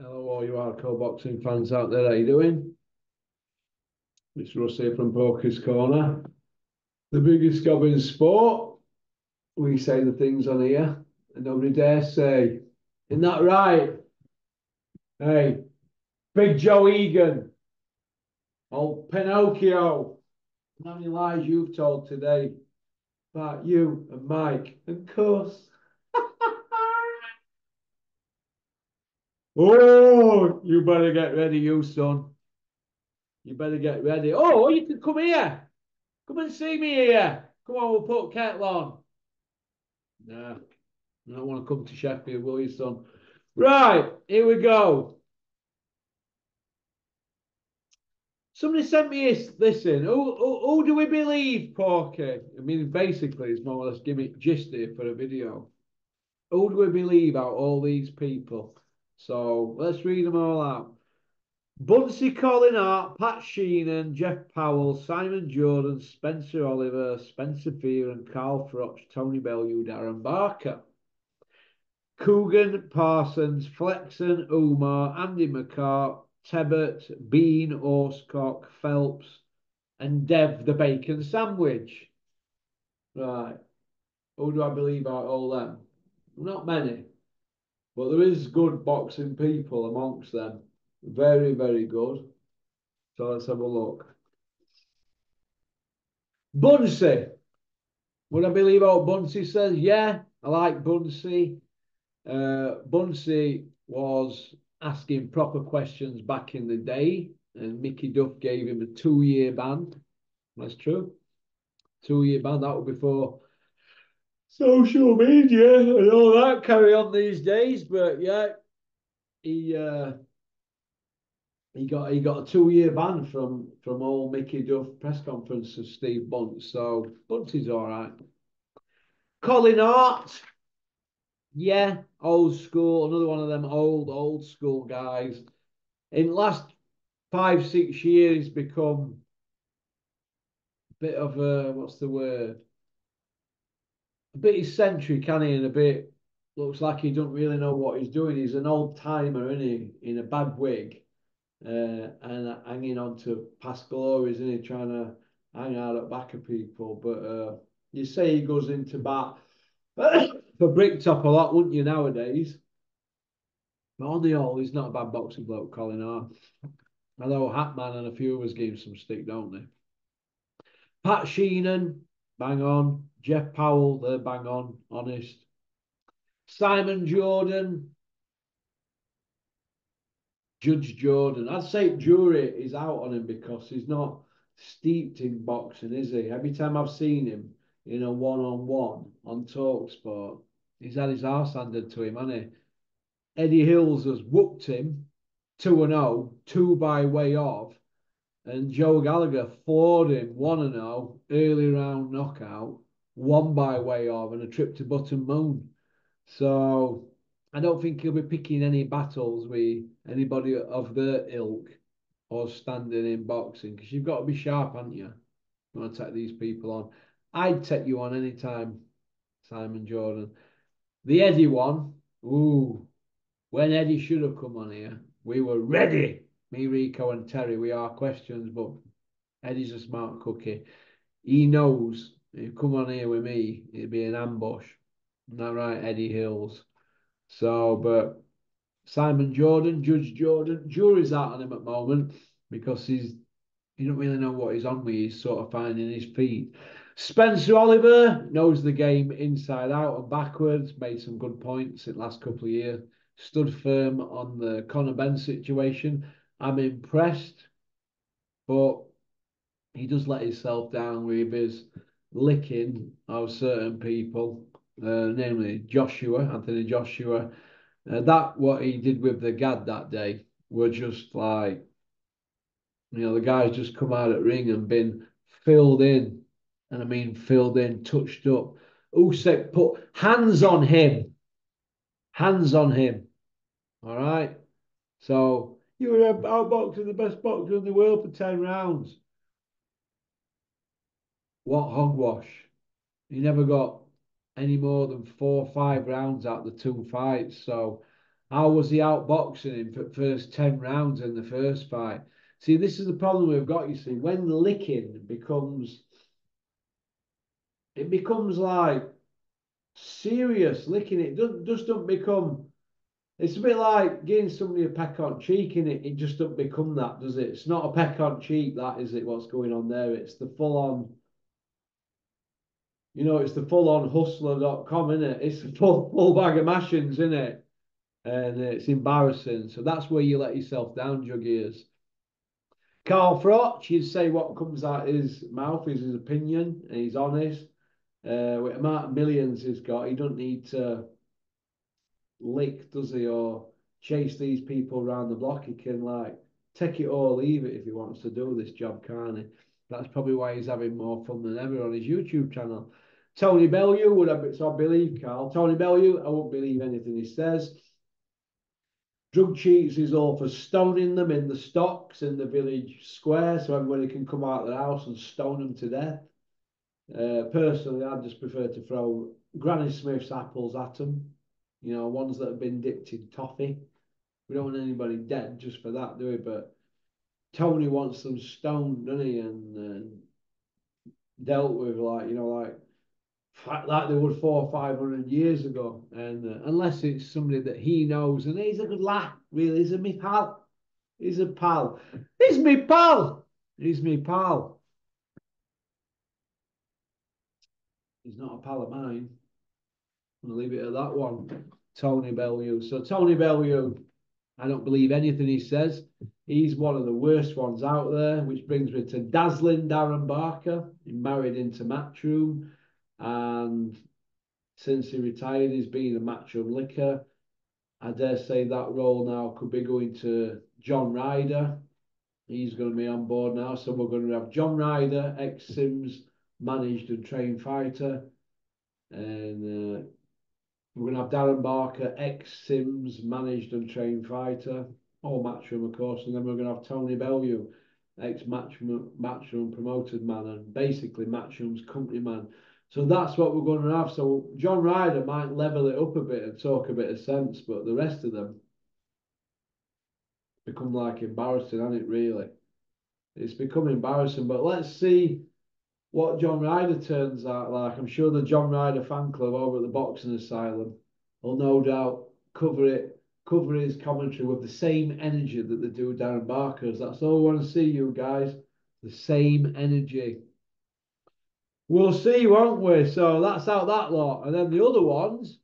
Hello, all you hardcore boxing fans out there. How you doing? It's Russ here from Poker's Corner, the biggest gob in sport. We say the things on here, and nobody dare say, "Isn't that right?" Hey, Big Joe Egan, old Pinocchio. How many lies you've told today about you and Mike and Cuss? Oh, you better get ready, you son. You better get ready. Oh, you can come here. Come and see me here. Come on, we'll put kettle on. Nah, I don't want to come to Sheffield, will you, son? Right, here we go. Somebody sent me this. Listen, who do we believe, Porky? I mean, basically, it's more or less gimmick gist here for a video. Who do we believe out all these people? So let's read them all out. Bunsey, Colin Hart, Pat Sheenan, Jeff Powell, Simon Jordan, Spencer Oliver, Spencer Fear, and Carl Froch, Tony Bellew, Darren Barker. Coogan, Parsons, Flexen, Umar, Andy McCart, Tebbert, Bean, Orsecock, Phelps, and Dev the Bacon Sandwich. Right. Who do I believe out all them? Not many, but there is good boxing people amongst them. Very, very good. So let's have a look. Bunsey. Would I believe what Bunsey says? Yeah, I like Bunsey. Bunsey was asking proper questions back in the day, and Mickey Duff gave him a 2 year ban. That's true. 2 year ban. That was before social media and all that carry on these days. But yeah, he uh, he got a 2 year ban from all Mickey Duff press conference of Steve Bunt. So Bunsey's all right. Colin Hart. Yeah, old school. Another one of them old school guys. In the last 5, 6 years, he's become a bit of a what's the word? A bit eccentric, can he? And a bit looks like he don't really know what he's doing. He's an old timer, isn't he? In a bad wig, and hanging on to past glories, isn't he? Trying to hang out at back of people. But you say he goes into bat for Bricktop a lot, wouldn't you nowadays? But on the whole, he's not a bad boxing bloke, Colin Hart. Although Hatman and a few of us gave him some stick, don't they? Pat Sheenan, bang on. Jeff Powell, they're bang on, honest. Simon Jordan, Judge Jordan. I'd say jury is out on him because he's not steeped in boxing, is he? Every time I've seen him in a one-on-one on Talksport, he's had his arse handed to him, hasn't he? Eddie Hills has whooped him 2-0, two by way of, and Joe Gallagher floored him 1-0, early round knockout, one by way of, and a trip to Button Moon. So I don't think he'll be picking any battles with anybody of their ilk or standing in boxing because you've got to be sharp, haven't you? You want to take these people on. I'd take you on any time, Simon Jordan. The Eddie one, ooh, when Eddie should have come on here, we were ready. Me, Rico, and Terry, we are questions, but Eddie's a smart cookie. He knows if you come on here with me, it'd be an ambush. Isn't that right, Eddie Hills? So, but Simon Jordan, Judge Jordan, jury's out on him at the moment because you don't really know what he's on with. He's sort of finding his feet. Spencer Oliver knows the game inside out and backwards, made some good points in the last couple of years, stood firm on the Conor Benn situation. I'm impressed, but he does let himself down with his licking of certain people, namely Joshua, Anthony Joshua. That what he did with the Gad that day were just like, the guy's just come out at ring and been filled in, and I mean filled in, touched up. Usyk put hands on him. All right. So you were outboxing the best boxer in the world for 10 rounds. What hogwash? He never got any more than 4 or 5 rounds out of the two fights. So How was he outboxing him for the first 10 rounds in the first fight? See, this is the problem we've got, you see. When licking becomes, it becomes like serious licking. It just don't become, it's a bit like giving somebody a peck on cheek, and it just don't become that, does it? It's not a peck on cheek, that is it, what's going on there. It's the full on, it's the full on hustler.com, isn't it? It's the full bag of mashings, isn't it? And it's embarrassing. So that's where you let yourself down, jug ears. Carl Froch, he'd say what comes out his mouth is his opinion, and he's honest. With the amount of millions he's got, he don't need to lick, does he, or chase these people around the block. He can like take it or leave it if he wants to do this job, can't he? That's probably why he's having more fun than ever on his YouTube channel. Tony Bellew, so I believe Carl. Tony Bellew, I won't believe anything he says. Drug cheats is all for stoning them in the stocks in the village square, so everybody can come out of their house and stone them to death. Personally, I'd just prefer to throw Granny Smith's apples at them, ones that have been dipped in toffee. We don't want anybody dead just for that, do we? But Tony wants them stoned, doesn't he? And dealt with like they would 400 or 500 years ago. And unless it's somebody that he knows, and he's a good lad, really, he's a me pal. He's a pal. He's me pal. He's me pal. He's not a pal of mine. I'm going to leave it at that one. Tony Bellew. So Tony Bellew, I don't believe anything he says. He's one of the worst ones out there, which brings me to dazzling Darren Barker. He married into Matchroom, and since he retired, he's been a Matchroom licker. I dare say that role now could be going to John Ryder. He's going to be on board now. So we're going to have John Ryder, ex-Sims managed and trained fighter. And we're going to have Darren Barker, ex-Sims managed and trained fighter. All Matchroom, of course. And then we're going to have Tony Bellew, ex-Matchroom promoted man and basically Matchroom's company man. So that's what we're going to have. So John Ryder might level it up a bit and talk a bit of sense, but the rest of them become like embarrassing, hasn't it, really? It's become embarrassing, but let's see what John Ryder turns out like. I'm sure the John Ryder fan club over at the Boxing Asylum will no doubt cover his commentary with the same energy that they do Darren Barker's. That's all we want to see, you guys. The same energy. We'll see, won't we? So that's out that lot. And then the other ones,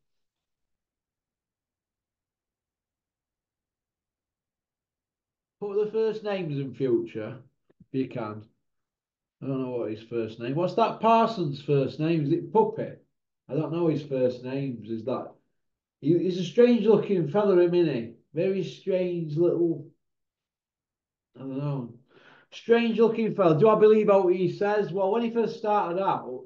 put the first names in future, if you can. I don't know what his first name. What's that Parsons' first name? Is it Puppy? I don't know his first names. Is that he's a strange looking fella, isn't he? Very strange little, I don't know. Strange looking fella. Do I believe what he says? Well, when he first started out,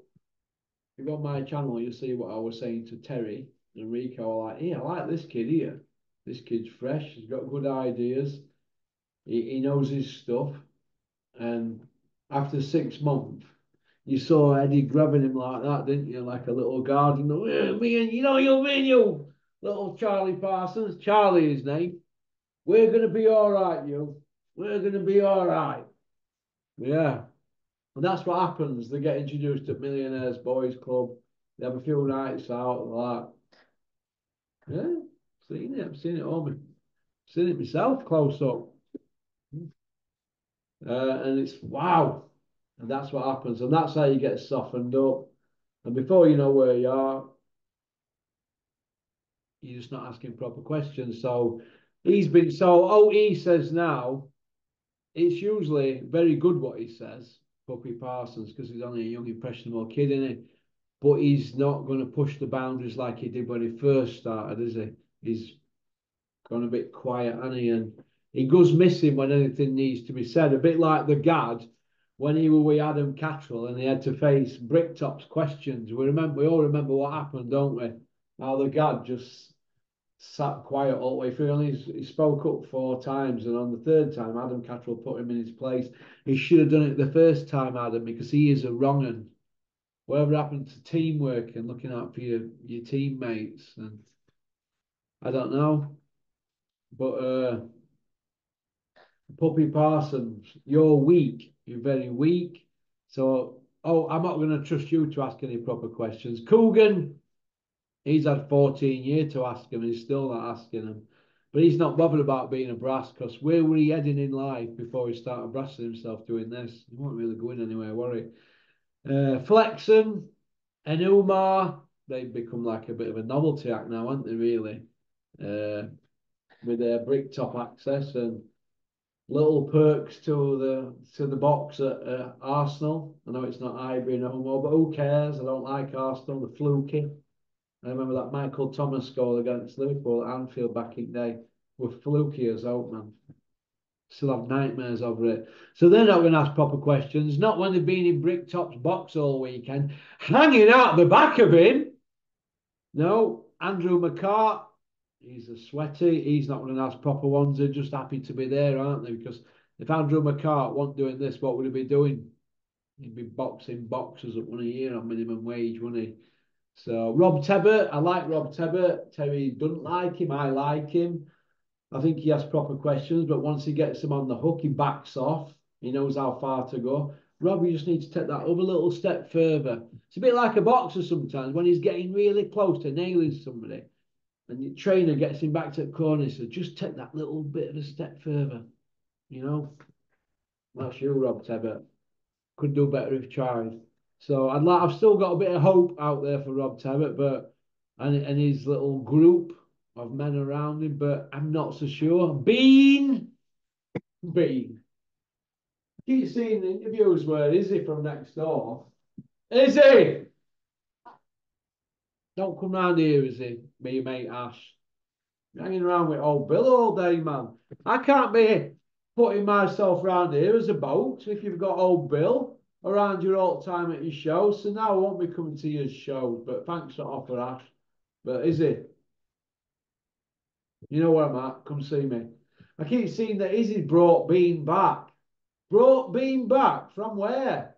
if you go on my channel, you'll see what I was saying to Terry and Rico. I like, I like this kid here. This kid's fresh. He's got good ideas. He knows his stuff. And after 6 months, you saw Eddie grabbing him like that, didn't you? Like a little guardian. Me and you, little Charlie Parsons. Charlie, his name. We're going to be all right, you. We're going to be all right. Yeah. And that's what happens. They get introduced at Millionaires Boys Club. They have a few nights out like that. Yeah, seen it. I've seen it all. Seen it myself close up. And it's wow. And that's what happens. And that's how you get softened up. And before you know where you are, you're just not asking proper questions. So he says now, it's usually very good what he says, Puppy Parsons, because he's only a young, impressionable kid, isn't he? But he's not going to push the boundaries like he did when he first started, is he? He's gone a bit quiet, hasn't he? And he goes missing when anything needs to be said, a bit like the Gad when he was with Adam Cattrall and he had to face Bricktop's questions. We all remember what happened, don't we? How the Gad just sat quiet all the way through. He spoke up 4 times, and on the 3rd time, Adam Cattrall put him in his place. He should have done it the first time, Adam, because he is a wrong un. Whatever happened to teamwork and looking out for your teammates? And I don't know. But Puppy Parsons, you're weak. You're very weak. So, oh, I'm not going to trust you to ask any proper questions. Coogan, he's had 14 years to ask him, and he's still not asking them. But he's not bothered about being a brass, because where were he heading in life before he started brassing himself doing this? He wasn't really going anywhere, were he? Flexen and Umar, they've become like a bit of a novelty act now, haven't they, really? Uh, with their brick top access and little perks to the box at Arsenal. I know it's not Ivory no more, but who cares? I don't like Arsenal. The fluky. I remember that Michael Thomas goal against Liverpool at Anfield back in the day were fluky as out, man. Still have nightmares over it. So they're not going to ask proper questions. Not when they've been in Bricktop's box all weekend, hanging out the back of him. No, Andrew McCart. He's a sweaty. He's not going to ask proper ones. They're just happy to be there, aren't they? Because if Andrew McCart wasn't doing this, what would he be doing? He'd be boxing boxers up 1 year on minimum wage, wouldn't he? So Rob Tebbert, I like Rob Tebbert. Terry doesn't like him. I like him. I think he has proper questions, but once he gets them on the hook, he backs off. He knows how far to go. Rob, you just need to take that other little step further. It's a bit like a boxer sometimes when he's getting really close to nailing somebody, and the trainer gets him back to the corner. So just take that little bit of a step further. You know, that's you, Rob Tebbert. Could do better if tried. So I've still got a bit of hope out there for Rob Tebbert, but and his little group of men around him, but I'm not so sure. Bean. Keep seeing interviews where is he from next door? Is he? Don't come round here, is he? Me, your mate Ash. You're hanging around with old Bill all day, man. I can't be putting myself round here as a boat if you've got old Bill around you all the time at your show. So now I won't be coming to your show, but thanks for the offer, Ash. But is he? You know where I'm at? Come see me. I keep seeing that Izzy brought Bean back. Brought Bean back from where?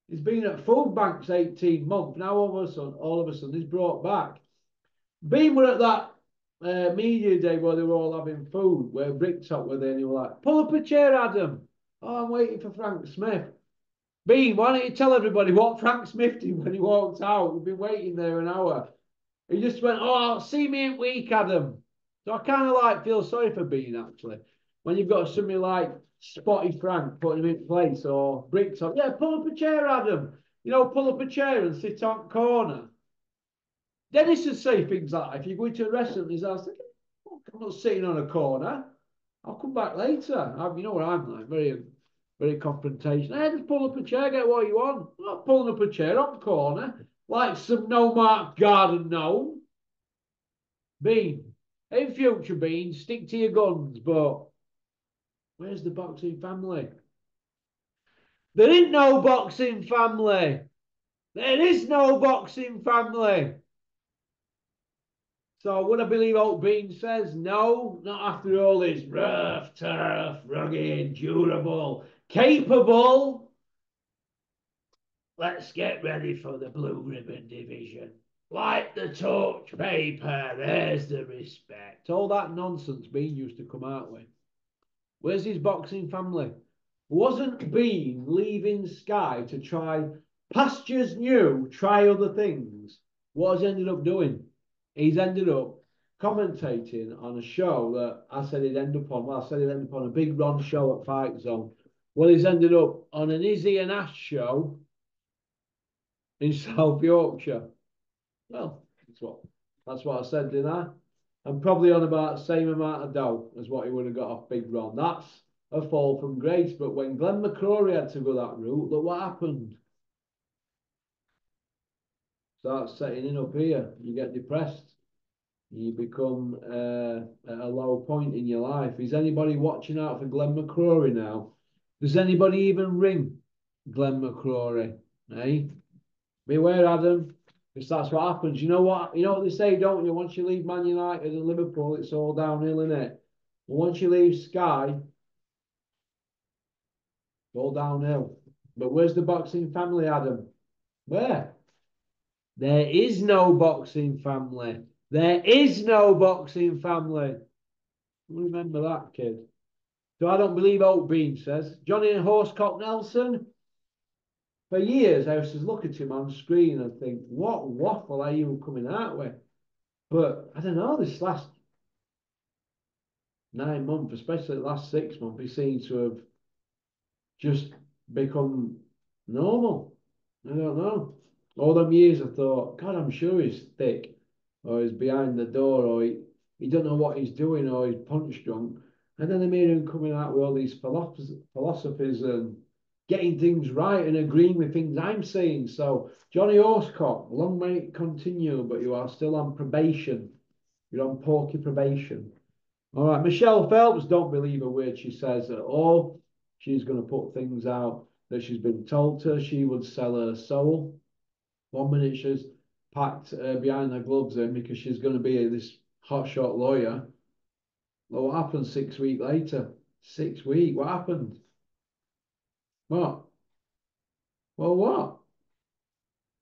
He's been at food banks 18 months. Now all of a sudden he's brought back. Bean were at that media day where they were all having food, where Bricktop were there, and he were like, pull up a chair, Adam. Oh, I'm waiting for Frank Smith. Bean, why don't you tell everybody what Frank Smith did when he walked out? We've been waiting there an hour. He just went, oh, see me in week, Adam. So I kind of like feel sorry for Bean, actually. When you've got somebody like Spotty Frank putting him in place, or Bricktop, yeah, pull up a chair, Adam. You know, pull up a chair and sit on corner. Dennis would say things like, if you go into a restaurant, he's asked, I'm not sitting on a corner. I'll come back later. You know what I'm like, very, very confrontational. Hey, just pull up a chair, get what you want. I'm not pulling up a chair on the corner like some no-mark garden gnome. Bean, in future, Bean, stick to your guns, but where's the boxing family? There ain't no boxing family. There is no boxing family. So would I believe Old Bean says? No, not after all this rough, tough, rugged, durable, capable. Let's get ready for the blue ribbon division. Like the torch paper, there's the respect. All that nonsense Bean used to come out with. Where's his boxing family? Wasn't Bean leaving Sky to try pastures new, try other things? What has he ended up doing? He's ended up commentating on a show that I said he'd end up on. Well, I said he'd end up on a Big Ron show at Fight Zone. Well, he's ended up on an Izzy and Ash show in South Yorkshire. Well, that's what I said, didn't I? I'm probably on about the same amount of dough as what he would have got off Big Ron. That's a fall from grace. But when Glenn McCrory had to go that route, look what happened. Starts setting in up here. You get depressed. You become at a low point in your life. Is anybody watching out for Glenn McCrory now? Does anybody even ring Glenn McCrory? Eh? Beware, Adam. Because that's what happens. You know what? You know what they say, don't you? Once you leave Man United and Liverpool, it's all downhill, isn't it? But once you leave Sky, it's all downhill. But where's the boxing family, Adam? Where? There is no boxing family. There is no boxing family. Remember that kid. So I don't believe Oak Bean says. Johnny and Horsecock Nelson. For years, I used to look at him on screen and think, what waffle are you coming out with? But I don't know, this last 9 months, especially the last 6 months, he seems to have just become normal. I don't know. All them years I thought, God, I'm sure he's thick, or he's behind the door, or he don't know what he's doing, or he's punch drunk. And then they made him coming out with all these philosophies and getting things right and agreeing with things I'm saying. So, Johnny Horsecock, long may it continue, but you are still on probation. You're on porky probation. All right, Michelle Phelps, don't believe a word she says at all. She's going to put things out that she's been told to. She would sell her soul. 1 minute she's packed behind her gloves in because she's going to be this hotshot lawyer. Well, what happened 6 weeks later? 6 weeks, what happened? What? Well, what?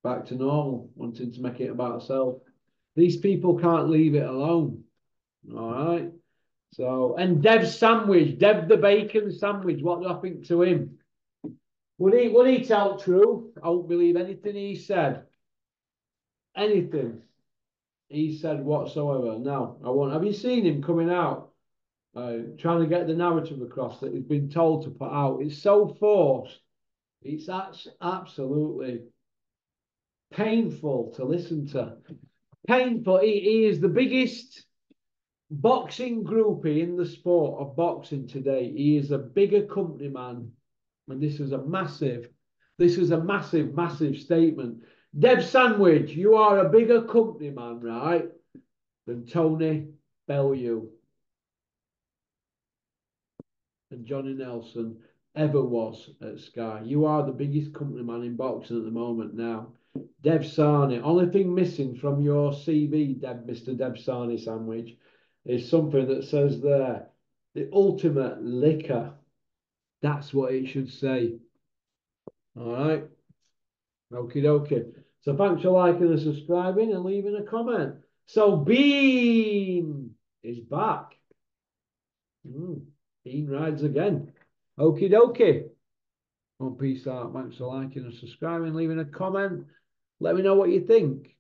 Back to normal, wanting to make it about herself. These people can't leave it alone. All right. So, and Dev Sandwich, Dev the Bacon Sandwich, what do I think to him? Would he tell truth? I won't believe anything he said. Anything he said whatsoever. No, I won't. Have you seen him coming out, trying to get the narrative across that he's been told to put out? It's so forced. It's absolutely painful to listen to. Painful. He is the biggest boxing groupie in the sport of boxing today. He is a bigger company man, and this is a massive statement. Dev Sandwich, you are a bigger company man, right, than Tony Bellew and Johnny Nelson ever was at Sky. You are the biggest company man in boxing at the moment now. Dev Sarni, only thing missing from your CV, Mr. Dev Sarni Sandwich, is something that says there, the ultimate liquor. That's what it should say. All right. Okie dokie. So thanks for liking and subscribing and leaving a comment. So Bean is back. Bean rides again. Okie dokie. Well, peace out. Thanks for liking and subscribing, leaving a comment. Let me know what you think.